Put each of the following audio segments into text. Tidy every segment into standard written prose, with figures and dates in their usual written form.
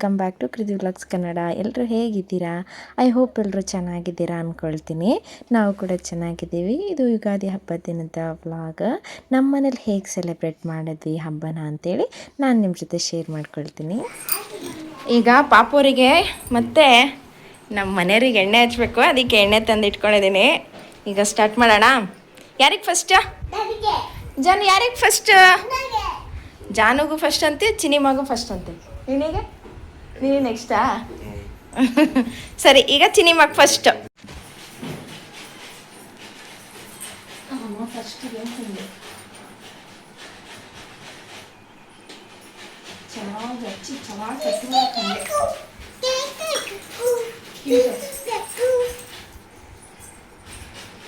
Welcome back to ಕೃತಿ vlogs Kannada. ಎಲ್ಲರೂ ಹೇಗಿದ್ದೀರಾ? ಐ ಹೋಪ್ ಎಲ್ಲರೂ ಚೆನ್ನಾಗಿದ್ದೀರಾ ಅಂದ್ಕೊಳ್ತೀನಿ. ನಾವು ಕೂಡ ಚೆನ್ನಾಗಿದ್ದೀವಿ. ಇದು ಯುಗಾದಿ ಹಬ್ಬದ ದಿನದ ವ್ಲಾಗ್. ನಮ್ಮ ಮನೇಲಿ ಹೇಗೆ ಸೆಲೆಬ್ರೇಟ್ ಮಾಡಿದ್ವಿ ಹಬ್ಬನ ಅಂತೇಳಿ ನಾನು ನಿಮ್ಮ ಜೊತೆ ಶೇರ್ ಮಾಡ್ಕೊಳ್ತೀನಿ. ಈಗ ಪಾಪೂರಿಗೆ ಮತ್ತು ನಮ್ಮ ಮನೆಯವ್ರಿಗೆ ಎಣ್ಣೆ ಹಚ್ಚಬೇಕು, ಅದಕ್ಕೆ ಎಣ್ಣೆ ತಂದು ಇಟ್ಕೊಂಡಿದ್ದೀನಿ. ಈಗ ಸ್ಟಾರ್ಟ್ ಮಾಡೋಣ. ಯಾರಿಗೆ ಫಸ್ಟ್? ಜಾನು ಯಾರಿಗೆ ಫಸ್ಟ್? ಜಾನುಗೂ ಫಸ್ಟ್ ಅಂತೆ, ಚಿನಿಮಾಗೂ ಫಸ್ಟ್ ಅಂತೆ. ನೀನಿಗೆ ನೀನು ನೆಕ್ಸ್ಟಾ? ಸರಿ, ಈಗ ಚಿನಿಮಾಗ್ ಫಸ್ಟ್. ಚೆನ್ನಾಗಿ ಹಚ್ಚಿ ಚೆನ್ನಾಗಿ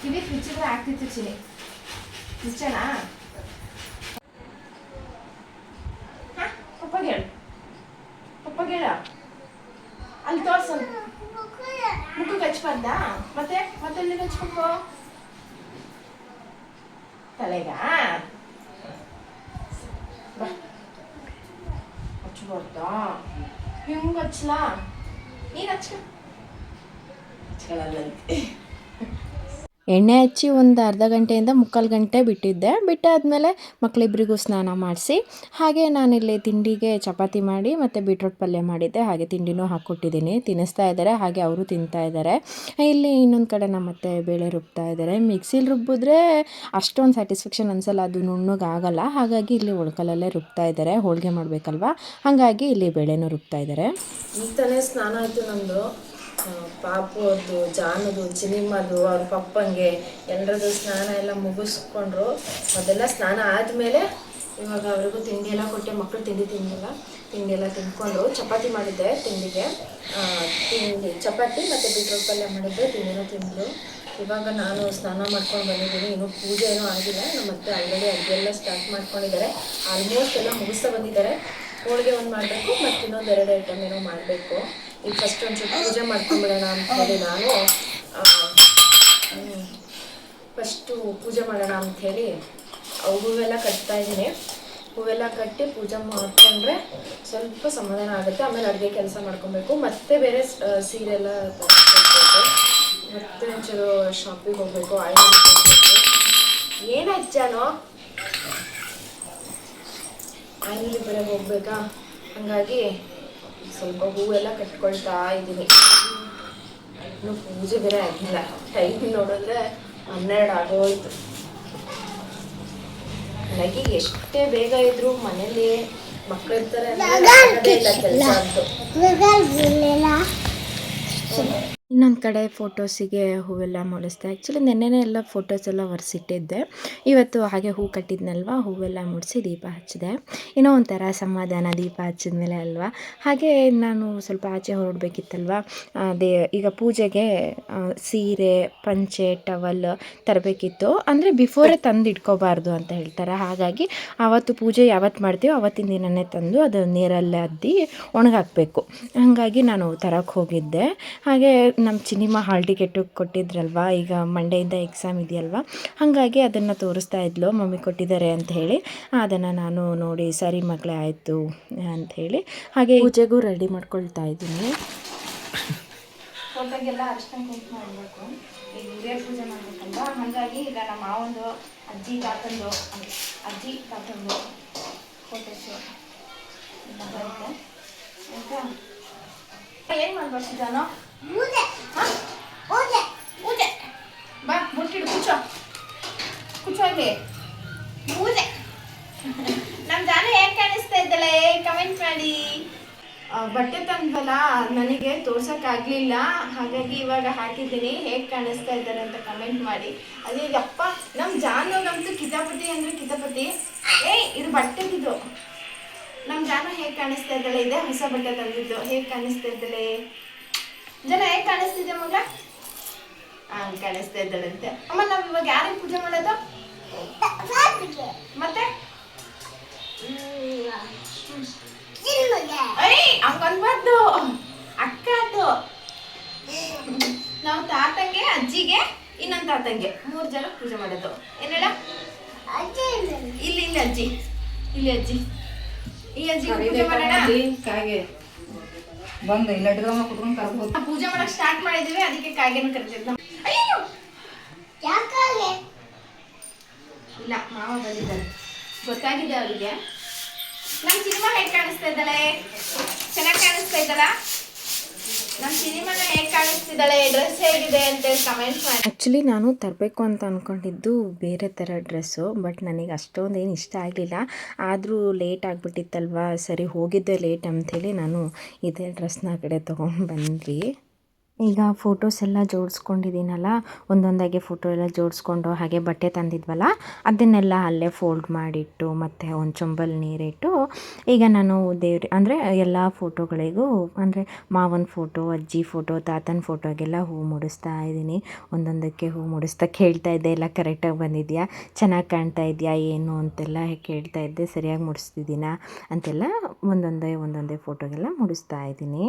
ಕಿವಿ ಫ್ರಿಜ್ಜಿಗೆ ಆಗ್ತಿತ್ತು ಚಿನಿ. ನಿಜನಾ? ಪಪ್ಪಗೆ ಹೇಳು, ಪಪ್ಪಗೆ ಹೇಳ. ಅಲ್ಲಿ ತೋರ್ಸ. ಮುಖಕ್ಕೆ ಹಚ್ಬಾರ್ದಾ? ಮತ್ತೆ ಎಲ್ಲಿಗೆ ಹಚ್ಬೇಕು? ತಲೆಗ ಹಚ್ಬಾರ್ದಾ? ಹಿಂಗೆ ಹಚ್ಲಾ? ನೀನು ಹಚ್ಕೊಳ್ಳಲ್ಲಂತೆ. ಎಣ್ಣೆ ಹಚ್ಚಿ ಒಂದು ಅರ್ಧ ಗಂಟೆಯಿಂದ ಮುಕ್ಕಾಲು ಗಂಟೆ ಬಿಟ್ಟಾದಮೇಲೆ ಮಕ್ಕಳಿಬ್ಬರಿಗೂ ಸ್ನಾನ ಮಾಡಿಸಿ, ಹಾಗೆ ನಾನಿಲ್ಲಿ ತಿಂಡಿಗೆ ಚಪಾತಿ ಮಾಡಿ ಮತ್ತು ಬೀಟ್ರೋಟ್ ಪಲ್ಯ ಮಾಡಿದ್ದೆ. ಹಾಗೆ ತಿಂಡಿನೂ ಹಾಕ್ಕೊಟ್ಟಿದ್ದೀನಿ, ತಿನ್ನಿಸ್ತಾ ಇದ್ದಾರೆ. ಹಾಗೆ ಅವರು ತಿಂತಾ ಇದ್ದಾರೆ. ಇಲ್ಲಿ ಇನ್ನೊಂದು ಕಡೆ ನಮ್ಮ ಮತ್ತೆ ಬೇಳೆ ರುಬ್ತಾ ಇದ್ದಾರೆ. ಮಿಕ್ಸಿಲಿ ರುಬ್ಬಿದ್ರೆ ಅಷ್ಟೊಂದು ಸ್ಯಾಟಿಸ್ಫ್ಯಾಕ್ಷನ್ ಅನಿಸಲ್ಲ, ಅದು ನುಣ್ಣಗಾಗಲ್ಲ. ಹಾಗಾಗಿ ಇಲ್ಲಿ ಒಳ್ಕಲಲ್ಲೇ ರುಬ್ತಾ ಇದ್ದಾರೆ. ಹೋಳಿಗೆ ಮಾಡಬೇಕಲ್ವ, ಹಾಗಾಗಿ ಇಲ್ಲಿ ಬೇಳೆನೂ ರುಬ್ತಾ ಇದ್ದಾರೆ. ಈಗ ತಾನೇ ಸ್ನಾನ ಆಯಿತು ನಮ್ಮದು. ಪಾಪು ಅವ್ರದ್ದು, ಜಾನದು, ಚಿನಿಮ್ಮದು, ಅವ್ರ ಪಪ್ಪಂಗೆ ಎಲ್ಲರದ್ದು ಸ್ನಾನ ಎಲ್ಲ ಮುಗಿಸ್ಕೊಂಡ್ರು. ಅದೆಲ್ಲ ಸ್ನಾನ ಆದಮೇಲೆ ಇವಾಗ ಅವ್ರಿಗೂ ತಿಂಡಿ ಎಲ್ಲ ಕೊಟ್ಟೆ. ಮಕ್ಕಳು ತಿಂಡಿ ಎಲ್ಲ ತಿಂದ್ಕೊಂಡು ಚಪಾತಿ ಮಾಡಿದ್ದೆ ತಿಂಡಿಗೆ. ಚಪಾತಿ ಮತ್ತು ಬೀಟ್ರೋಟ್ ಪಲ್ಯ ಮಾಡಿದ್ದೆ, ತಿಂಡಿನೂ ತಿಂದರು. ಇವಾಗ ನಾನು ಸ್ನಾನ ಮಾಡ್ಕೊಂಡು ಬಂದಿದ್ದೀನಿ. ಇನ್ನೂ ಪೂಜೆ ಏನೂ ಆಗಿಲ್ಲ. ನಮ್ಮ ಮತ್ತೆ ಆಲ್ರೆಡಿ ಅಡುಗೆಲ್ಲ ಸ್ಟಾರ್ಟ್ ಮಾಡ್ಕೊಂಡಿದ್ದಾರೆ. ಆಲ್ಮೋಸ್ಟ್ ಎಲ್ಲ ಮುಗಿಸ್ತಾ ಬಂದಿದ್ದಾರೆ. ಹೋಳಿಗೆ ಒಂದು ಮಾಡಬೇಕು ಮತ್ತು ಇನ್ನೊಂದು 2 ಐಟಮ್ ಏನೋ ಮಾಡಬೇಕು. ಈಗ ಫಸ್ಟ್ ಒಂಚೂರು ಪೂಜೆ ಮಾಡ್ಕೊಂಡ್ಬಿಡೋಣ ಅಂತ ಹೇಳಿ ನಾನು ಫಸ್ಟು ಪೂಜೆ ಮಾಡೋಣ ಅಂಥೇಳಿ ಹೂವೆಲ್ಲ ಕಟ್ತಾ ಇದ್ದೀನಿ. ಹೂವೆಲ್ಲ ಕಟ್ಟಿ ಪೂಜೆ ಮಾಡಿಕೊಂಡ್ರೆ ಸ್ವಲ್ಪ ಸಮಾಧಾನ ಆಗುತ್ತೆ. ಆಮೇಲೆ ಅಡುಗೆ ಕೆಲಸ ಮಾಡ್ಕೊಬೇಕು. ಮತ್ತೆ ಬೇರೆ ಸೀರೆ ಎಲ್ಲ ತಗೋಬೇಕು. ಮತ್ತೆ ಒಂಚೂರು ಶಾಪಿಗೆ ಹೋಗಬೇಕು, ಆಯಿಲ್ ಹೋಗಬೇಕು. ಏನಾಯ್ತು ಜಾನು? ಆಯಿಲ್ ಬೇರೆ ಹೋಗ್ಬೇಕಾ? ಹಾಗಾಗಿ ಸ್ವಲ್ಪ ಹೂವೆಲ್ಲ ಕಟ್ಕೊಳ್ತಾ ಇದ್ದೀನಿ. ಇನ್ನು ಪೂಜೆ ಬೇರೆ ಆಗಿಲ್ಲ. ಟೈಮ್ ನೋಡಿದ್ರೆ 12 ಆಗೋಯ್ತು. ನನಗೆ ಎಷ್ಟೇ ಬೇಗ ಇದ್ರು ಮನೇಲಿ ಮಕ್ಕಳು ಇರ್ತಾರೆ ಇಲ್ಲ ಕೆಲಸ ಅಂತೂ. ಇನ್ನೊಂದು ಕಡೆ ಫೋಟೋಸಿಗೆ ಹೂವೆಲ್ಲ ಮುಡಿಸ್ದೆ. ಆ್ಯಕ್ಚುಲಿ ನೆನ್ನೆನೇ ಎಲ್ಲ ಫೋಟೋಸ್ ಎಲ್ಲ ಒರೆಸಿಟ್ಟಿದ್ದೆ. ಇವತ್ತು ಹಾಗೆ ಹೂ ಕಟ್ಟಿದ್ನಲ್ವ, ಹೂವೆಲ್ಲ ಮುಡಿಸಿ ದೀಪ ಹಚ್ಚಿದೆ. ಏನೋ ಒಂಥರ ಸಮಾಧಾನ ದೀಪ ಹಚ್ಚಿದ್ಮೇಲೆ ಅಲ್ವಾ. ಹಾಗೆ ನಾನು ಸ್ವಲ್ಪ ಆಚೆ ಹೊರಡಬೇಕಿತ್ತಲ್ವ. ಈಗ ಪೂಜೆಗೆ ಸೀರೆ, ಪಂಚೆ, ಟವಲ್ ತರಬೇಕಿತ್ತು. ಅಂದರೆ ಬಿಫೋರೇ ತಂದು ಇಟ್ಕೋಬಾರ್ದು ಅಂತ ಹೇಳ್ತಾರೆ. ಹಾಗಾಗಿ ಆವತ್ತು ಪೂಜೆ ಯಾವತ್ತು ಮಾಡ್ತೀವೋ ಆವತ್ತಿನ ದಿನವೇ ತಂದು ಅದು ನೀರಲ್ಲಿ ಅದ್ದಿ ಒಣಗಾಕಬೇಕು. ಹಾಗಾಗಿ ನಾನು ತರಕ್ಕೆ ಹೋಗಿದ್ದೆ. ಹಾಗೆ ನಮ್ಮ ಚಿನಿಮ್ಮ ಹಾಲ್ ಟಿಕೆಟು ಕೊಟ್ಟಿದ್ರಲ್ವ, ಈಗ ಮಂಡೆಯಿಂದ ಎಕ್ಸಾಮ್ ಇದೆಯಲ್ವ, ಹಾಗಾಗಿ ಅದನ್ನು ತೋರಿಸ್ತಾ ಇದ್ಲು, ಮಮ್ಮಿ ಕೊಟ್ಟಿದ್ದಾರೆ ಅಂತ ಹೇಳಿ. ಅದನ್ನು ನಾನು ನೋಡಿ ಸರಿ ಮಗಳೇ ಆಯಿತು ಅಂಥೇಳಿ ಹಾಗೆ ಪೂಜೆಗೂ ರೆಡಿ ಮಾಡ್ಕೊಳ್ತಾ ಇದ್ದೀನಿ. ಫೋಟೋಗೆಲ್ಲ ಅರ್ಶಿನ ಕುಂಕುಮ ಮಾಡಬೇಕು. ಈಗ ಹಿರಿಯರ ಪೂಜೆ ಮಾಡಬೇಕಲ್ವ, ಹಾಗಾಗಿ ಈಗ ನಮ್ಮ ಮಾವಂದು, ಅಜ್ಜಿ ತಾತಂದು ಫೋಟೋಸು ಎಲ್ಲ ಬರುತ್ತೆ. ಆಯಿತಾ? ಏನು ಮಾಡ್ಬೇಕು ಜಾನು? ಪೂಜೆ ಬಾ, ಮುಟ್ಟಿಡು, ಕುಚ್ಚೋಗಿ ಪೂಜೆ. ನಮ್ಮ ಜಾನು ಹೇಗೆ ಕಾಣಿಸ್ತಾ ಇದ್ದಳೆ ಕಮೆಂಟ್ ಮಾಡಿ. ಬಟ್ಟೆ ತಂದ್ವಲ್ಲ, ನನಗೆ ತೋರ್ಸೋಕ್ಕಾಗಲಿಲ್ಲ. ಹಾಗಾಗಿ ಇವಾಗ ಹಾಕಿದ್ದೀನಿ. ಹೇಗೆ ಕಾಣಿಸ್ತಾ ಇದ್ದಾರೆ ಅಂತ ಕಮೆಂಟ್ ಮಾಡಿ. ಅದೇಗಪ್ಪ ನಮ್ಮ ಜಾನುಗಂತೂ ಕಿತಾಪತಿ ಅಂದರೆ ಕಿತಾಪತಿ. ಇದು ಬಟ್ಟೆದಿದು. ನಮ್ಮ ಜಾನು ಹೇಗೆ ಕಾಣಿಸ್ತಾ ಇದ್ದಾಳೆ? ಇದೆ ಹೊಸ ಬಟ್ಟೆ ತಂದಿದ್ದು. ಹೇಗೆ ಕಾಣಿಸ್ತಾ ಇದ್ದಾಳೆ ಜನ? ಹೇಗೆ ಕಾಣಿಸ್ತಿದ್ದೆ ಮಗ? ಕಾಣಿಸ್ತಾ ಇದ್ದಾಳಂತೆ. ಅಮ್ಮ, ನಾವು ಇವಾಗ ಯಾರಿಗೆ ಪೂಜೆ ಮಾಡೋದು? ಮತ್ತೆ ಹಂಗನ್ಬಾರ್ದು, ಅಕ್ಕ ಅದು. ನಾವು ತಾತಂಗೆ, ಅಜ್ಜಿಗೆ, ಇನ್ನೊಂದು ತಾತಂಗೆ 3 ಜನ ಪೂಜೆ ಮಾಡೋದು. ಏನ್ ಹೇಳ? ಇಲ್ಲಿ ಅಜ್ಜಿ, ಈ ಅಜ್ಜಿ ಪೂಜೆ ಮಾಡೋಣ. ಬಂದು ಇಲ್ಲ ಇಟ್ಕೊಂಡ ಕುತ್ಕೊಂಡು ಕರ್ಬೋದು. ಪೂಜೆ ಮಾಡಕ್ ಸ್ಟಾರ್ಟ್ ಮಾಡಿದೀವಿ, ಅದಕ್ಕೆ ಕಾಯಿಗೆನ ಕರಿತಿದ್ದ. ಅಯ್ಯೋ ಯಾಕಾಗೆ ಇಲ್ಲ, ಮಾವ ಬಂದಿದ್ದಾರೆ, ಗೊತ್ತಾಗಿದೆ ಅವರಿಗೆ. ನಮ್ಮ ಸಿನಿಮಾ ಹೇಗೆ ಕಾಣಿಸ್ತಾ ಇದ್ದಾಳೆ? ಚೆನ್ನಾಗಿ ಕಾಣಿಸ್ತಾ ಇದ್ದಾಳ? ನಮ್ಮ ಸಿನಿಮಾನ ಹೇಗೆ ಕಾಣಿಸ್ತಿದ್ದಾಳೆ, ಡ್ರೆಸ್ ಹೇಗಿದೆ ಅಂತ ಕಮೆಂಟ್ ಮಾಡಿ. ಆ್ಯಕ್ಚುಲಿ ನಾನು ತರಬೇಕು ಅಂತ ಅಂದ್ಕೊಂಡಿದ್ದು ಬೇರೆ ಥರ ಡ್ರೆಸ್ಸು, ಬಟ್ ನನಗೆ ಅಷ್ಟೊಂದು ಏನು ಇಷ್ಟ ಆಗಲಿಲ್ಲ. ಆದರೂ ಲೇಟ್ ಆಗಿಬಿಟ್ಟಿತ್ತಲ್ವ, ಸರಿ ಹೋಗಿದ್ದೆ ಲೇಟ್ ಅಂಥೇಳಿ ನಾನು ಇದೇ ಡ್ರೆಸ್ನ ಆ ಕಡೆ ತೊಗೊಂಡು ಬಂದ್ವಿ. ಈಗ ಫೋಟೋಸ್ ಎಲ್ಲ ಜೋಡಿಸ್ಕೊಂಡಿದ್ದೀನಲ್ಲ, ಒಂದೊಂದಾಗಿ ಫೋಟೋ ಎಲ್ಲ ಜೋಡಿಸ್ಕೊಂಡು ಹಾಗೆ ಬಟ್ಟೆ ತಂದಿದ್ವಲ್ಲ ಅದನ್ನೆಲ್ಲ ಅಲ್ಲೇ ಫೋಲ್ಡ್ ಮಾಡಿಟ್ಟು ಮತ್ತು ಒಂದು ಚೊಂಬಲ್ಲಿ ನೀರಿಟ್ಟು ಈಗ ನಾನು ಅಂದರೆ ಎಲ್ಲ ಫೋಟೋಗಳಿಗೂ ಅಂದರೆ ಮಾವನ ಫೋಟೋ, ಅಜ್ಜಿ ಫೋಟೋ, ತಾತನ ಫೋಟೋಗೆಲ್ಲ ಹೂ ಮುಡಿಸ್ತಾ ಇದ್ದೀನಿ. ಒಂದೊಂದಕ್ಕೆ ಹೂ ಮುಡಿಸ್ತಾ ಕೇಳ್ತಾ ಇದ್ದೆ, ಎಲ್ಲ ಕರೆಕ್ಟಾಗಿ ಬಂದಿದೆಯಾ, ಚೆನ್ನಾಗಿ ಕಾಣ್ತಾ ಇದೆಯಾ ಏನು ಅಂತೆಲ್ಲ ಕೇಳ್ತಾ ಇದ್ದೆ, ಸರಿಯಾಗಿ ಮುಡಿಸ್ತಿದ್ದೀನಾ ಅಂತೆಲ್ಲ ಒಂದೊಂದೇ ಫೋಟೋಗೆಲ್ಲ ಮುಡಿಸ್ತಾ ಇದ್ದೀನಿ.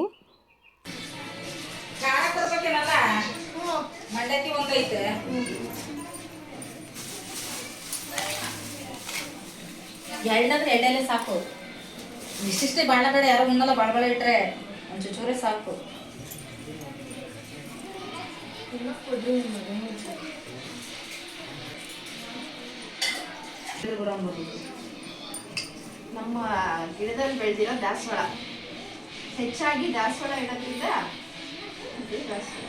ಮಂಡಕ್ಕಿ ಒಂದೈತೆ, ಎರಡಂದ್ರೆ ಎಣ್ಣೆಲೆ ಸಾಕು. ಇಷ್ಟಿಷ್ಟೇ ಬಾಳ ಬೇಡ, ಯಾರೋ ಉಣ್ಣಲ್ಲ, ಬಾಳ ಇಟ್ರೆ ಒಂದು ಚೂಚೂರೆ ಸಾಕು. ನಮ್ಮ ಗಿಡದಲ್ಲಿ ಬೆಳೆದಿರೋ ದಾಸವಾಳ, ಹೆಚ್ಚಾಗಿ ದಾಸವಾಳ ಇಡೋದ್ರಿಂದ ದಾಸವಾಳ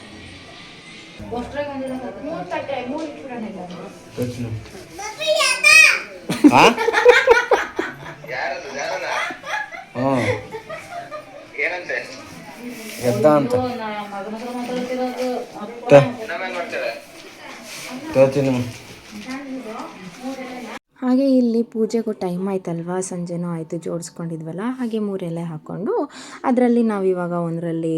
ಹಾಗೆ ಇಲ್ಲಿ ಪೂಜೆಗೂ ಟೈಮ್ ಆಯ್ತಲ್ವ, ಸಂಜೆನೂ ಆಯಿತು, ಜೋಡಿಸ್ಕೊಂಡಿದ್ವಲ್ಲ, ಹಾಗೆ 3 ಎಲೆ ಹಾಕ್ಕೊಂಡು ಅದರಲ್ಲಿ ನಾವಿವಾಗ ಒಂದರಲ್ಲಿ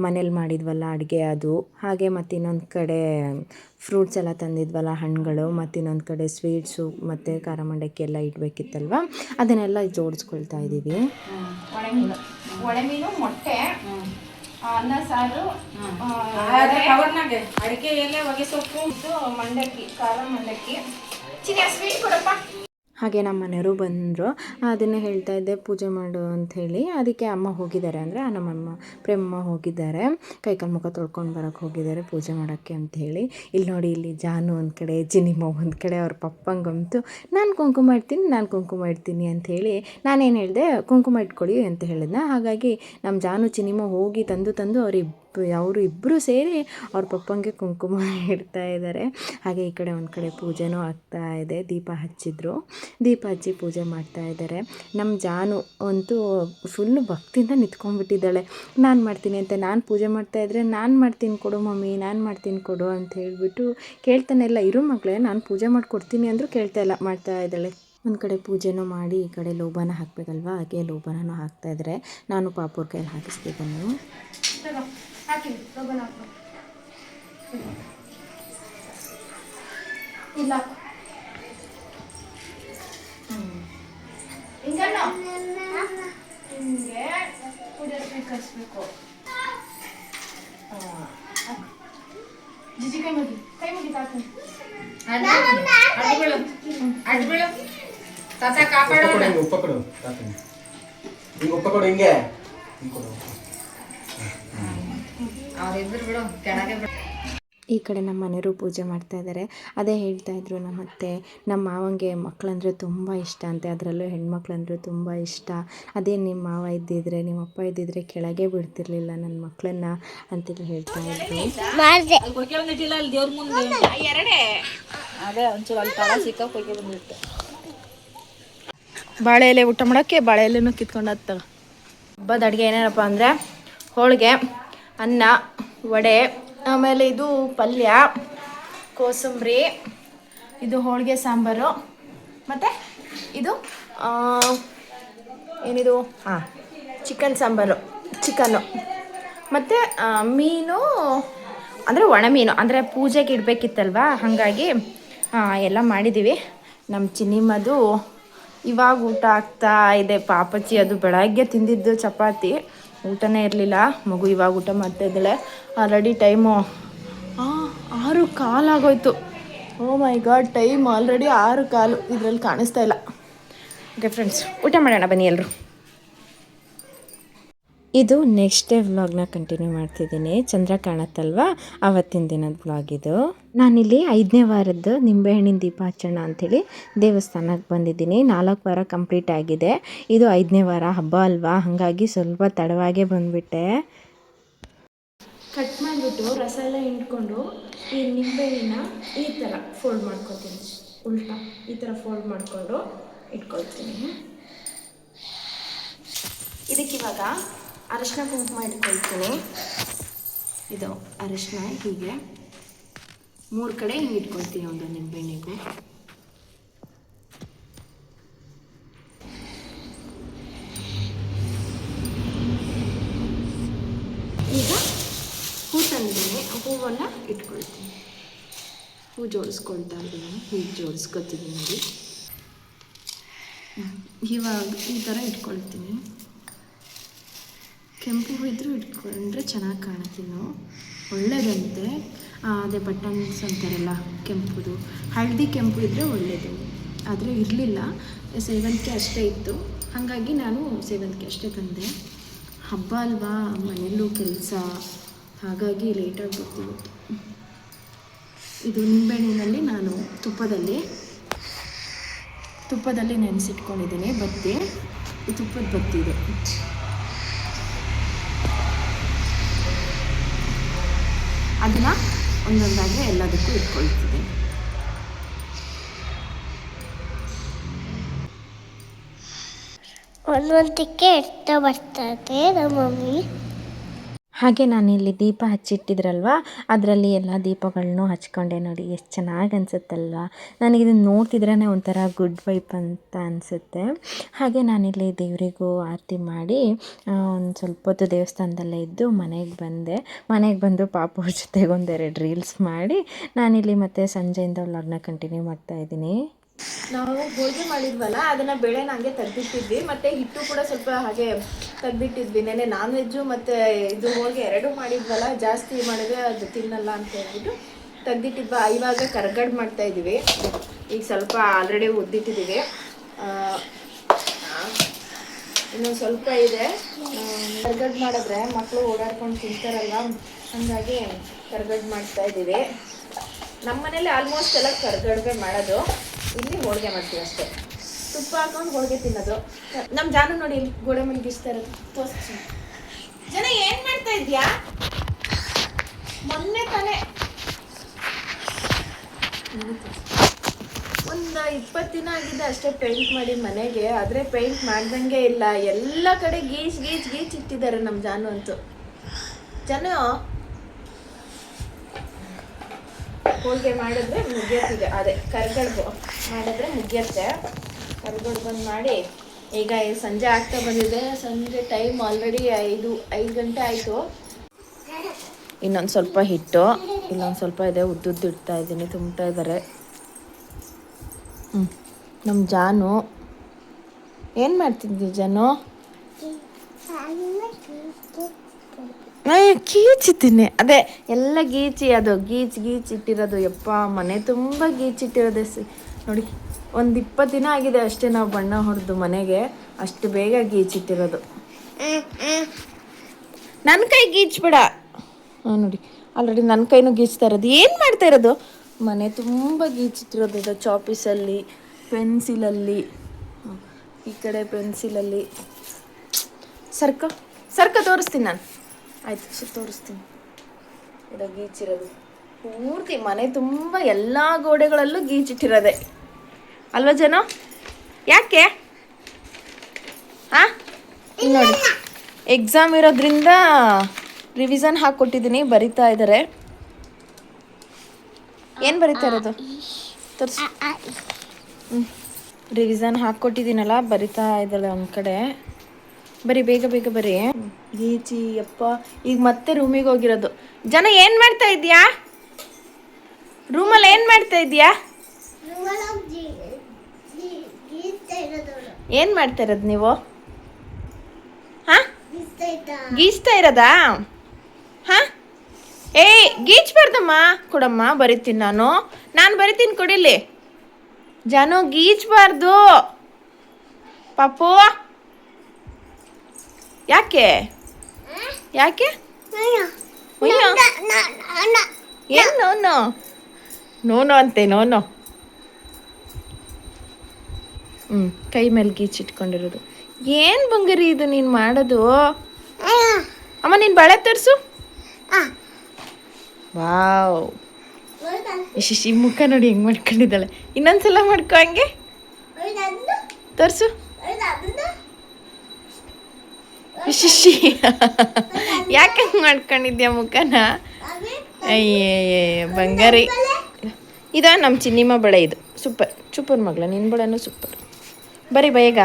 ಮನೇಲಿ ಮಾಡಿದ್ವಲ್ಲ ಅಡುಗೆ ಅದು, ಹಾಗೆ ಮತ್ತು ಇನ್ನೊಂದು ಕಡೆ ಫ್ರೂಟ್ಸ್ ಎಲ್ಲ ತಂದಿದ್ವಲ್ಲ ಹಣ್ಣುಗಳು, ಮತ್ತು ಇನ್ನೊಂದು ಕಡೆ ಸ್ವೀಟ್ಸು ಮತ್ತು ಖಾರ ಮಂಡಕ್ಕಿ ಎಲ್ಲ ಇಡಬೇಕಿತ್ತಲ್ವ, ಅದನ್ನೆಲ್ಲ ಜೋಡಿಸ್ಕೊಳ್ತಾ ಇದ್ದೀವಿ. ಒಣಮೀನು, ಮೊಟ್ಟೆ, ಅನ್ನ ಸಾರು, ಅಡಿಕೆ ಎಲೆ, ಹೊಗೆ ಸೊಪ್ಪು, ಮಂಡಕ್ಕಿ, ಖಾರ ಮಂಡಕ್ಕಿ. ಚಿನ್ನ ಸ್ವೀಟ್ ಕೊಡಪ್ಪ. ಹಾಗೆ ನಮ್ಮ ಮನೆಯವರು ಬಂದರು, ಅದನ್ನೇ ಹೇಳ್ತಾ ಇದ್ದೆ ಪೂಜೆ ಮಾಡು ಅಂಥೇಳಿ. ಅದಕ್ಕೆ ಅಮ್ಮ ಹೋಗಿದ್ದಾರೆ, ಅಂದರೆ ನಮ್ಮಮ್ಮ ಪ್ರೇಮಮ್ಮ ಹೋಗಿದ್ದಾರೆ, ಕೈಕಾಲು ಮುಖ ತೊಳ್ಕೊಂಡು ಬರೋಕ್ಕೆ ಹೋಗಿದ್ದಾರೆ ಪೂಜೆ ಮಾಡೋಕ್ಕೆ ಅಂಥೇಳಿ. ಇಲ್ಲಿ ನೋಡಿ, ಇಲ್ಲಿ ಜಾನು ಒಂದು ಕಡೆ, ಜಿನಿಮ ಒಂದು ಕಡೆ, ಅವ್ರ ಪಪ್ಪಂಗಂತೂ ನಾನು ಕುಂಕುಮ ಇಡ್ತೀನಿ ಅಂಥೇಳಿ ನಾನೇನು ಹೇಳಿದೆ, ಕುಂಕುಮ ಇಟ್ಕೊಳ್ಳಿ ಅಂತ ಹೇಳಿದ್ನ. ಹಾಗಾಗಿ ನಮ್ಮ ಜಾನು ಚಿನಿಮ ಹೋಗಿ ತಂದು ಅವರು ಇಬ್ಬರು ಸೇರಿ ಅವ್ರ ಪಪ್ಪಂಗೆ ಕುಂಕುಮ ಇಡ್ತಾ ಇದ್ದಾರೆ. ಹಾಗೆ ಈ ಕಡೆ ಒಂದು ಕಡೆ ಪೂಜೆನೂ ಆಗ್ತಾ ಇದೆ, ದೀಪ ಹಚ್ಚಿ ಪೂಜೆ ಮಾಡ್ತಾ ಇದ್ದಾರೆ. ನಮ್ಮ ಜಾನು ಅಂತೂ ಫುಲ್ಲು ಭಕ್ತಿಯಿಂದ ನಿಂತ್ಕೊಂಡ್ಬಿಟ್ಟಿದ್ದಾಳೆ. ನಾನು ಮಾಡ್ತೀನಿ ಅಂತ, ನಾನು ಪೂಜೆ ಮಾಡ್ತಾಯಿದ್ರೆ ನಾನು ಮಾಡ್ತೀನಿ ಕೊಡು ಮಮ್ಮಿ, ನಾನು ಮಾಡ್ತೀನಿ ಕೊಡು ಅಂತ ಹೇಳಿಬಿಟ್ಟು ಕೇಳ್ತಾನೆ ಇಲ್ಲ. ಇರು ಮಗಳೇ, ನಾನು ಪೂಜೆ ಮಾಡಿಕೊಡ್ತೀನಿ ಅಂದರೂ ಕೇಳ್ತಾ ಇಲ್ಲ, ಮಾಡ್ತಾ ಇದ್ದಾಳೆ. ಒಂದು ಕಡೆ ಪೂಜೆನೂ ಮಾಡಿ ಈ ಕಡೆ ಲೋಬಾನ ಹಾಕಬೇಕಲ್ವ, ಹಾಗೆ ಲೋಬಾನೂ ಹಾಕ್ತಾಯಿದ್ರೆ ನಾನು ಪಾಪುರ ಕೈಯಲ್ಲಿ ಹಾಕಿಸ್ತಿದ್ದೀನಿ. ಇಲ್ಲ ಹಿಂಗೆ ಪೂಜೆ ಸ್ವೀಕರಿಸ್ಬೇಕು. ಜಿಜಿ ಕೈ ಮುಗಿ ತಾತ ಉಪ್ಪಕೊಡು ಹಿಂಗೆ ಅವರಿಬ್ಬರು ಬಿಡು ಕೆಳಗೆ ಬಿಡು. ಈ ಕಡೆ ನಮ್ಮ ಮನೆಯವರು ಪೂಜೆ ಮಾಡ್ತಾ ಇದ್ದಾರೆ. ಅದೇ ಹೇಳ್ತಾಯಿದ್ರು ನಮ್ಮ ಅತ್ತೆ, ನಮ್ಮ ಮಾವಂಗೆ ಮಕ್ಕಳಂದರೆ ತುಂಬ ಇಷ್ಟ ಅಂತೆ, ಅದರಲ್ಲೂ ಹೆಣ್ಮಕ್ಳಂದರೆ ತುಂಬ ಇಷ್ಟ. ಅದೇ ನಿಮ್ಮ ಮಾವ ಇದ್ದಿದ್ರೆ, ನಿಮ್ಮ ಅಪ್ಪ ಇದ್ದಿದ್ರೆ ಕೆಳಗೆ ಬಿಡ್ತಿರ್ಲಿಲ್ಲ ನನ್ನ ಮಕ್ಕಳನ್ನ ಅಂತೇಳಿ ಹೇಳ್ತಾ ಇದ್ರು. ಅಲ್ಲಿ ದೇವ್ರ ಮುಂದೆ ಅದೇ ಒಂಚೂರು ಅಲ್ಲಿ ತಳ ಸಿಕ್ಕ ಕೊಯ್ಕೆ ಬಂದಿತ್ತು. ಬಾಳೆ ಎಲೆ ಊಟ ಮಾಡೋಕ್ಕೆ ಬಾಳೆ ಎಲೆನೂ ಕಿತ್ಕೊಂಡು ಹತ್ತ. ಹಬ್ಬದ ಅಡುಗೆ ಏನೇನಪ್ಪ ಅಂದರೆ ಹೋಳಿಗೆ, ಅನ್ನ, ವಡೆ, ಆಮೇಲೆ ಇದು ಪಲ್ಯ, ಕೋಸಂಬರಿ, ಇದು ಹೋಳಿಗೆ ಸಾಂಬಾರು, ಮತ್ತು ಇದು ಏನಿದು ಚಿಕನ್ ಸಾಂಬಾರು, ಚಿಕನ್ನು, ಮತ್ತು ಮೀನು ಅಂದರೆ ಒಣ ಮೀನು, ಅಂದರೆ ಪೂಜೆಗೆ ಇಡಬೇಕಿತ್ತಲ್ವ, ಹಾಗಾಗಿ ಎಲ್ಲ ಮಾಡಿದ್ದೀವಿ. ನಮ್ಮ ಚಿನ್ನಿಮ್ಮದು ಇವಾಗ ಊಟ ಆಗ್ತಾ ಇದೆ. ಪಾಪಚ್ಚಿ ಅದು ಬೆಳಗ್ಗೆ ತಿಂದಿದ್ದು ಚಪಾತಿ, ಊಟನೇ ಇರಲಿಲ್ಲ. ಮಗು ಇವಾಗ ಊಟ ಮಾಡ್ತಾ ಇದ್ದಾಳೆ. ಆಲ್ರೆಡಿ ಟೈಮು 6:15 ಆಗೋಯ್ತು. ಓ ಮೈ ಗಾಡ್, ಟೈಮ್ ಆಲ್ರೆಡಿ 6:15. ಇದರಲ್ಲಿ ಕಾಣಿಸ್ತಾ ಇಲ್ಲ. ಓಕೆ ಫ್ರೆಂಡ್ಸ್, ಊಟ ಮಾಡೋಣ ಬನ್ನಿ ಎಲ್ಲರೂ. ಇದು ನೆಕ್ಸ್ಟ್ ಡೇ ವ್ಲಾಗ್ನ ಕಂಟಿನ್ಯೂ ಮಾಡ್ತಿದ್ದೀನಿ. ಚಂದ್ರ ಕಾಣತ್ತಲ್ವಾ, ಆವತ್ತಿನ ದಿನದ ವ್ಲಾಗ್ ಇದು. ನಾನಿಲ್ಲಿ 5ನೇ ವಾರದ್ದು ನಿಂಬೆಹಣ್ಣಿನ ದೀಪ ಹಚ್ಚೋಣ ಅಂಥೇಳಿ ದೇವಸ್ಥಾನಕ್ಕೆ ಬಂದಿದ್ದೀನಿ. 4 ವಾರ ಕಂಪ್ಲೀಟ್ ಆಗಿದೆ. ಇದು 5ನೇ ವಾರ, ಹಬ್ಬ ಅಲ್ವಾ, ಹಾಗಾಗಿ ಸ್ವಲ್ಪ ತಡವಾಗೇ ಬಂದುಬಿಟ್ಟೆ. ಕಟ್ ಮಾಡಿಬಿಟ್ಟು ರಸ ಎಲ್ಲ ಹಿಂಡ್ಕೊಂಡು ಈ ನಿಂಬೆಹಣ್ಣಿನ ಈ ಥರ ಫೋಲ್ಡ್ ಮಾಡ್ಕೊತೀನಿ, ಉಲ್ಟಾ ಈ ಥರ ಫೋಲ್ಡ್ ಮಾಡಿಕೊಂಡು ಇಟ್ಕೊಳ್ತೀನಿ. ಇದಕ್ಕಿವಾಗ ಅರಿಶಿನ ಕುಂಕುಮ ಇಟ್ಕೊಳ್ತೀನಿ. ಇದು ಅರಿಶಿನ ಹೀಗೆ 3 ಕಡೆ ಹಿಂಗೆ ಇಟ್ಕೊಳ್ತೀನಿ ಒಂದು ನಿಂಬೆಹಣ್ಣಿಗೂ. ಈಗ ಹೂ ತಂದಿದ್ದೀನಿ, ಹೂವನ್ನು ಇಟ್ಕೊಳ್ತೀನಿ. ಹೂ ಜೋಡಿಸ್ಕೊಳ್ತಾ ಇದ್ದೀನಿ, ಹೀಗೆ ಜೋಡಿಸ್ಕೊತೀನಿ ನೋಡಿ. ಇವಾಗ ಈ ಥರ ಇಟ್ಕೊಳ್ತೀನಿ. ಕೆಂಪು ಹೂ ಇದ್ದರೂ ಇಟ್ಕೊಂಡ್ರೆ ಚೆನ್ನಾಗಿ ಕಾಣುತ್ತೀನೋ, ಒಳ್ಳೆಯದಂತೆ. ಅದೇ ಬಟನ್ಸ್ ಅಂತಾರಲ್ಲ ಕೆಂಪುದು, ಹಳದಿ ಕೆಂಪು ಇದ್ದರೆ ಒಳ್ಳೆಯದು. ಆದರೆ ಇರಲಿಲ್ಲ, ಸೇವಂತಿಗೆ ಅಷ್ಟೇ ಇತ್ತು, ಹಾಗಾಗಿ ನಾನು ಸೇವಂತಿಗೆ ಅಷ್ಟೇ ತಂದೆ. ಹಬ್ಬ ಅಲ್ವಾ, ಮನೆಯಲ್ಲೂ ಕೆಲಸ, ಹಾಗಾಗಿ ಲೇಟಾಗಿ ಬರ್ತೀವಿ. ಇದು ನಿಂಬೆಹಣ್ಣಿನಲ್ಲಿ ನಾನು ತುಪ್ಪದಲ್ಲಿ ನೆನೆಸಿಟ್ಕೊಂಡಿದ್ದೀನಿ ಬತ್ತಿ. ಈ ತುಪ್ಪದ ಬತ್ತಿ ಇದೆ. ಅದನ್ನು ಒಂದೊಂದಾಗಿ ಎಲ್ಲದಕ್ಕೂ ಇಟ್ಕೊಳ್ತಿದ್ದೀನಿ. ಒಂದೊಂದಕ್ಕೆ ಎಷ್ಟು ಬರ್ತದೆ ನಮ್ಮ ಮಮ್ಮಿ. ಹಾಗೆ ನಾನಿಲ್ಲಿ ದೀಪ ಹಚ್ಚಿಟ್ಟಿದ್ರಲ್ವ, ಅದರಲ್ಲಿ ಎಲ್ಲ ದೀಪಗಳನ್ನೂ ಹಚ್ಕೊಂಡೆ ನೋಡಿ. ಎಷ್ಟು ಚೆನ್ನಾಗಿ ಅನಿಸುತ್ತಲ್ವ. ನನಗಿದನ್ನು ನೋಡ್ತಿದ್ರೇ ಒಂಥರ ಗುಡ್ ವೈಪ್ ಅಂತ ಅನಿಸುತ್ತೆ. ಹಾಗೆ ನಾನಿಲ್ಲಿ ದೇವರಿಗೂ ಆರತಿ ಮಾಡಿ ಒಂದು ಸ್ವಲ್ಪ ಹೊತ್ತು ದೇವಸ್ಥಾನದಲ್ಲೇ ಇದ್ದು ಮನೆಗೆ ಬಂದು ಪಾಪು ಜೊತೆಗೆ 1-2 ರೀಲ್ಸ್ ಮಾಡಿ ನಾನಿಲ್ಲಿ ಮತ್ತೆ ಸಂಜೆಯಿಂದ ವ್ಲಾಗ್ನ ಕಂಟಿನ್ಯೂ ಮಾಡ್ತಾಯಿದ್ದೀನಿ. ನಾವು ಹೋಳಿಗೆ ಮಾಡಿದ್ವಲ್ಲ, ಅದನ್ನು ಬೇಳೆನ ಹಾಗೆ ತೆಗ್ದಿಟ್ಟಿದ್ವಿ, ಮತ್ತು ಹಿಟ್ಟು ಕೂಡ ಸ್ವಲ್ಪ ಹಾಗೆ ತೆಗ್ದಿಟ್ಟಿದ್ವಿ. ನೆನೆ ನಾನ್ ವೆಜ್ಜು ಮತ್ತು ಇದು ಹೋಳಿಗೆ 2 ಮಾಡಿದ್ವಲ್ಲ, ಜಾಸ್ತಿ ಮಾಡಿದ್ರೆ ಅದು ತಿನ್ನಲ್ಲ ಅಂತ ಹೇಳ್ಬಿಟ್ಟು ತೆಗ್ದಿಟ್ಟಿದ್ವಿ. ಇವಾಗ ಕರ್ಗಡ್ ಮಾಡ್ತಾಯಿದ್ದೀವಿ. ಈಗ ಸ್ವಲ್ಪ ಆಲ್ರೆಡಿ ಉದ್ದಿಟ್ಟಿದ್ದೀವಿ, ಇನ್ನೊಂದು ಸ್ವಲ್ಪ ಇದೆ. ಕರ್ಗಡ್ ಮಾಡಿದ್ರೆ ಮಕ್ಕಳು ಓಡಾಡ್ಕೊಂಡು ತಿಂತಾರಲ್ಲ, ಹಾಗಾಗಿ ಕರ್ಗಡ್ ಮಾಡ್ತಾಯಿದ್ದೀವಿ. ನಮ್ಮ ಮನೇಲಿ ಆಲ್ಮೋಸ್ಟ್ ಎಲ್ಲ ಕರ್ಗಡ್ಗೆ ಮಾಡೋದು, ಇಲ್ಲಿ ಹೋಳಿಗೆ ಮಾಡ್ತೀವಿ ಅಷ್ಟೇ. ತುಪ್ಪ ಹಾಕೊಂಡು ಹೋಳಿಗೆ ತಿನ್ನೋದು. ನಮ್ಮ ಜಾನು ನೋಡಿ ಇಲ್ಲಿ ಗೋಡೆ ಮೇಲೆ ಗೀಸ್ತಾ ಇರೋದು ತೋರಿಸಿ. ಜನ ಏನು ಮಾಡ್ತಾ ಇದೆಯಾ? ಮೊನ್ನೆ ತಾನೇ ಒಂದು 20 ದಿನ ಆಗಿದೆ ಅಷ್ಟೇ ಪೇಂಟ್ ಮಾಡಿ ಮನೆಗೆ. ಆದರೆ ಪೇಂಟ್ ಮಾಡ್ದಂಗೆ ಇಲ್ಲ, ಎಲ್ಲ ಕಡೆ ಗೀಚ್ ಇಟ್ಟಿದ್ದಾರೆ ನಮ್ಮ ಜಾನು ಅಂತೂ. ಹೋಳಿಗೆ ಮಾಡಿದ್ರೆ ಮುಗಿಯತ್ತಿದೆ, ಅದೇ ಕರ್ಗಡ್ಬು ಮಾಡಿದ್ರೆ ಮುಗಿಯತ್ತೆ. ಕರ್ಗಡ್ ಬಂದು ಮಾಡಿ ಈಗ ಸಂಜೆ ಆಗ್ತಾ ಬಂದಿದೆ. ಸಂಜೆ ಟೈಮ್ ಆಲ್ರೆಡಿ 5 ಗಂಟೆ ಆಯಿತು. ಇನ್ನೊಂದು ಸ್ವಲ್ಪ ಹಿಟ್ಟು, ಇಲ್ಲೊಂದು ಸ್ವಲ್ಪ ಇದೆ, ಉದ್ದುದ್ದು ಇಡ್ತಾ ಇದ್ದೀನಿ, ತುಂಬ್ತಾ ಇದ್ದಾರೆ. ನಮ್ಮ ಜಾನು ಏನು ಮಾಡ್ತಿದ್ದಿ ಜಾನು? ಗೀಚಿದ್ದೀನಿ, ಅದೇ ಎಲ್ಲ ಗೀಚಿ, ಅದು ಗೀಚ್ ಇಟ್ಟಿರೋದು. ಯಪ್ಪ, ಮನೆ ತುಂಬ ಗೀಚಿಟ್ಟಿರೋದೆ ನೋಡಿ. ಒಂದು 20 ದಿನ ಆಗಿದೆ ಅಷ್ಟೇ ನಾವು ಬಣ್ಣ ಹೊಡೆದು ಮನೆಗೆ, ಅಷ್ಟು ಬೇಗ ಗೀಚಿಟ್ಟಿರೋದು. ನನ್ನ ಕೈ ಗೀಚ್ಬೇಡ. ನೋಡಿ ಆಲ್ರೆಡಿ ನನ್ನ ಕೈನೂ ಗೀಚ್ತಾ ಇರೋದು. ಏನು ಮಾಡ್ತಾ ಇರೋದು? ಮನೆ ತುಂಬ ಗೀಚಿಟ್ಟಿರೋದು. ಇದು ಚಾಪೀಸಲ್ಲಿ, ಪೆನ್ಸಿಲಲ್ಲಿ, ಈ ಕಡೆ ಪೆನ್ಸಿಲಲ್ಲಿ. ಸರ್ಕ ತೋರಿಸ್ತೀನಿ ನಾನು. ಆಯಿತು, ತೋರಿಸ್ತೀನಿ. ಇದು ಗೀಚಿರೋದು ಪೂರ್ತಿ ಮನೆ ತುಂಬ ಎಲ್ಲ ಗೋಡೆಗಳಲ್ಲೂ ಗೀಚಿಟ್ಟಿರೋದೆ ಅಲ್ವಾ ಜನ? ಯಾಕೆ ನೋಡಿ, ಎಕ್ಸಾಮ್ ಇರೋದ್ರಿಂದ ರಿವಿಷನ್ ಹಾಕ್ಕೊಟ್ಟಿದ್ದೀನಿ, ಬರಿತಾ ಇದ್ದಾರೆ. ಏನು ಬರಿತಾ ಇರೋದು ತೋರಿಸಿ. ರಿವಿಷನ್ ಹಾಕ್ಕೊಟ್ಟಿದ್ದೀನಲ್ಲ, ಬರಿತಾ ಇದ್ದಾಳೆ ಒಂದು ಕಡೆ. ಬರೀ ಬೇಗ ಬರೀ. ಗೀಚಿ ಯಪ್ಪ. ಈಗ ಮತ್ತೆ ರೂಮಿಗೆ ಹೋಗಿರೋದು. ಜನ ಏನು ಮಾಡ್ತಾ ಇದೀಯಾ? ರೂಮಲ್ಲಿ ಏನು ಮಾಡ್ತಾ ಇದೀಯಾ? ಏನು ಮಾಡ್ತಾ ಇರೋದು ನೀವು? ಗೀಚ್ತಾ ಇರೋದಾ? ಗೀಚ್ಬಾರ್ದಮ್ಮ, ಕೊಡಮ್ಮ, ಬರಿತೀನಿ ನಾನು ಬರಿತೀನಿ, ಕೊಡಿಲಿ. ಜಾನು ಗೀಚ್ಬಾರ್ದು ಪಾಪು. ಯಾಕೆ ಯಾಕೆ ಅಯ್ಯೋ ಏನು ನೋನೋ ನೋನೋ ಅಂತೆ ನೋನೋ. ಕೈ ಮೇಲೆ ಗೀಚಿಟ್ಕೊಂಡಿರೋದು. ಏನು ಬಂಗಾರಿ ಇದು ನೀನು ಮಾಡೋದು? ಅಮ್ಮ ನೀನು ಬಳೆ ತೋರಿಸು. ವಾವ್, ಶಿಶಿ ಮುಖ ನೋಡಿ ಹೆಂಗೆ ಮಾಡ್ಕೊಂಡಿದ್ದಾಳೆ. ಇನ್ನೊಂದ್ಸಲ ಮಾಡ್ಕೊ ಹಂಗೆ ತೋರಿಸು. ಶಿಶಿ ಯಾಕೆ ಹಂಗೆ ಮಾಡ್ಕೊಂಡಿದ್ಯಾ ಮುಖನ? ಅಯ್ಯೇ ಬಂಗಾರಿ. ಇದಾ ನಮ್ಮ ಚಿನ್ನಿಮ್ಮ ಬಳೆ. ಇದು ಸೂಪರ್ ಮಗಳ, ನಿನ್ನ ಬಳೆನೂ ಸೂಪರ್. ಬರೀ ಬೇಗ.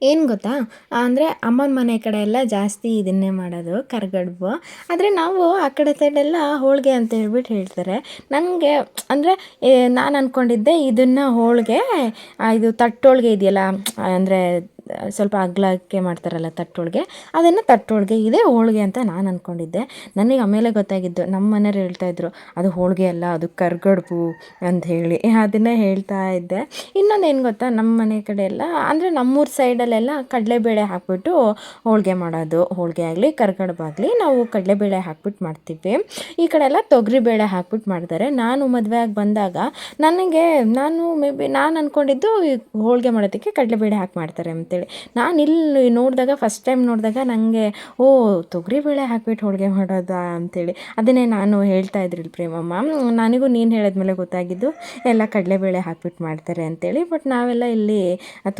ಏನು ಗೊತ್ತಾ, ಅಂದರೆ ಅಮ್ಮನ ಮನೆ ಕಡೆ ಎಲ್ಲ ಜಾಸ್ತಿ ಇದನ್ನೇ ಮಾಡೋದು, ಕರ್ಗಡ್ಬು. ಆದರೆ ನಾವು ಆ ಕಡೆ ಸೈಡೆಲ್ಲ ಹೋಳಿಗೆ ಅಂತ ಹೇಳ್ಬಿಟ್ಟು ಹೇಳ್ತಾರೆ. ನನಗೆ ಅಂದರೆ ನಾನು ಅಂದ್ಕೊಂಡಿದ್ದೆ ಇದನ್ನು ಹೋಳಿಗೆ, ಇದು ತಟ್ಟೋಳಿಗೆ ಇದೆಯಲ್ಲ, ಅಂದರೆ ಸ್ವಲ್ಪ ಅಗ್ಲಕ್ಕೆ ಮಾಡ್ತಾರಲ್ಲ ತಟ್ಟೋಳಿಗೆ, ಅದನ್ನು ತಟ್ಟೋಳಿಗೆ ಇದೆ ಹೋಳಿಗೆ ಅಂತ ನಾನು ಅಂದ್ಕೊಂಡಿದ್ದೆ. ನನಗೆ ಆಮೇಲೆ ಗೊತ್ತಾಗಿದ್ದು, ನಮ್ಮ ಮನೆಯವ್ರು ಹೇಳ್ತಾಯಿದ್ರು ಅದು ಹೋಳಿಗೆ ಅಲ್ಲ, ಅದು ಕರ್ಗಡ್ಬು ಅಂತ ಹೇಳಿ. ಅದನ್ನೇ ಹೇಳ್ತಾ ಇದ್ದೆ. ಇನ್ನೊಂದು ಏನು ಗೊತ್ತಾ, ನಮ್ಮ ಮನೆ ಕಡೆ ಎಲ್ಲ ಅಂದರೆ ನಮ್ಮೂರ ಸೈಡಲ್ಲೆಲ್ಲ ಕಡಲೆಬೇಳೆ ಹಾಕ್ಬಿಟ್ಟು ಹೋಳಿಗೆ ಮಾಡೋದು. ಹೋಳಿಗೆ ಆಗಲಿ ಕರ್ಗಡ್ಬಾಗಲಿ ನಾವು ಕಡಲೆಬೇಳೆ ಹಾಕ್ಬಿಟ್ಟು ಮಾಡ್ತೀವಿ. ಈ ಕಡೆ ಎಲ್ಲ ತೊಗರಿಬೇಳೆ ಹಾಕ್ಬಿಟ್ಟು ಮಾಡ್ತಾರೆ. ನಾನು ಮದುವೆ ಆಗಿ ಬಂದಾಗ ನಾನು ಅಂದ್ಕೊಂಡಿದ್ದು ಹೋಳಿಗೆ ಮಾಡೋದಕ್ಕೆ ಕಡಲೆಬೇಳೆ ಹಾಕಿ ಮಾಡ್ತಾರೆ ಅಂತೇಳಿ. ನಾನು ಇಲ್ಲಿ ನೋಡಿದಾಗ ಫಸ್ಟ್ ಟೈಮ್ ನೋಡಿದಾಗ ನನಗೆ ತೊಗರಿಬೇಳೆ ಹಾಕ್ಬಿಟ್ಟು ಹೋಳಿಗೆ ಮಾಡೋದಾ ಅಂತೇಳಿ. ಅದನ್ನೇ ನಾನು ಹೇಳ್ತಾ ಇದ್ರಿಲ್ಲ ಪ್ರೇಮಮ್ಮ, ನನಗೂ ನೀನು ಹೇಳಿದ್ಮೇಲೆ ಗೊತ್ತಾಗಿದ್ದು ಎಲ್ಲ ಕಡಲೆಬೇಳೆ ಹಾಕ್ಬಿಟ್ಟು ಮಾಡ್ತಾರೆ ಅಂತೇಳಿ. ಬಟ್ ನಾವೆಲ್ಲ ಇಲ್ಲಿ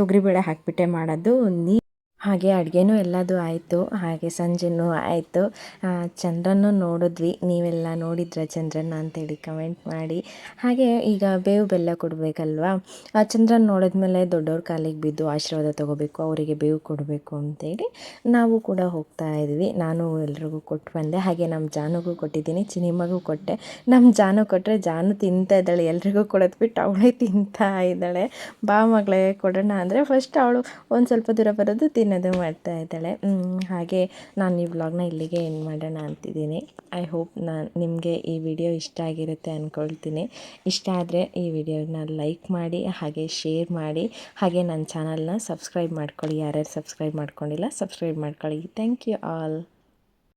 ತೊಗರಿಬೇಳೆ ಹಾಕಿಬಿಟ್ಟೆ ಮಾಡೋದು. ಹಾಗೆ ಅಡುಗೆನೂ ಎಲ್ಲದೂ ಆಯಿತು. ಹಾಗೆ ಸಂಜೆನೂ ಆಯಿತು. ಚಂದ್ರನ್ನು ನೋಡಿದ್ವಿ. ನೀವೆಲ್ಲ ನೋಡಿದ್ರ ಚಂದ್ರನ ಅಂತೇಳಿ ಕಮೆಂಟ್ ಮಾಡಿ. ಹಾಗೆ ಈಗ ಬೇವು ಬೆಲ್ಲ ಕೊಡಬೇಕಲ್ವಾ, ಚಂದ್ರನ ನೋಡಿದ್ಮೇಲೆ ದೊಡ್ಡವ್ರ ಕಾಲಿಗೆ ಬಿದ್ದು ಆಶೀರ್ವಾದ ತೊಗೋಬೇಕು, ಅವರಿಗೆ ಬೇವು ಕೊಡಬೇಕು ಅಂತೇಳಿ ನಾವು ಕೂಡ ಹೋಗ್ತಾ ಇದ್ವಿ. ನಾನು ಎಲ್ರಿಗೂ ಕೊಟ್ಟು ಬಂದೆ. ಹಾಗೆ ನಮ್ಮ ಜಾನುಗೂ ಕೊಟ್ಟಿದ್ದೀನಿ, ಚಿನಿಮಗೂ ಕೊಟ್ಟೆ. ನಮ್ಮ ಜಾನು ಕೊಟ್ಟರೆ ಜಾನು ತಿಂತಾ ಇದ್ದಾಳೆ, ಎಲ್ರಿಗೂ ಕೊಡೋದು ಬಿಟ್ಟು ಅವಳೇ ತಿಂತಾ ಇದ್ದಾಳೆ. ಬಾ ಮಗಳೇ ಕೊಡೋಣ ಅಂದರೆ ಫಸ್ಟ್ ಅವಳು ಒಂದು ಸ್ವಲ್ಪ ದೂರ ಬರೋದು ತಿನ್ನೋದು ಮಾಡ್ತಾ ಇದ್ದಾಳೆ. ಹಾಗೆ ನಾನು ಈ ವ್ಲಾಗ್ನ ಇಲ್ಲಿಗೆ ಎಂಡ್ ಮಾಡೋಣ ಅಂತಿದ್ದೀನಿ. ಐ ಹೋಪ್ ನಿಮಗೆ ಈ ವಿಡಿಯೋ ಇಷ್ಟ ಆಗಿರುತ್ತೆ ಅಂದ್ಕೊಳ್ತೀನಿ. ಇಷ್ಟ ಆದರೆ ಈ ವಿಡಿಯೋನ ಲೈಕ್ ಮಾಡಿ, ಹಾಗೆ ಶೇರ್ ಮಾಡಿ, ಹಾಗೆ ನನ್ನ ಚಾನಲ್ನ ಸಬ್ಸ್ಕ್ರೈಬ್ ಮಾಡ್ಕೊಳ್ಳಿ. ಯಾರ್ಯಾರು ಸಬ್ಸ್ಕ್ರೈಬ್ ಮಾಡ್ಕೊಂಡಿಲ್ಲ ಸಬ್ಸ್ಕ್ರೈಬ್ ಮಾಡ್ಕೊಳ್ಳಿ. Thank you all.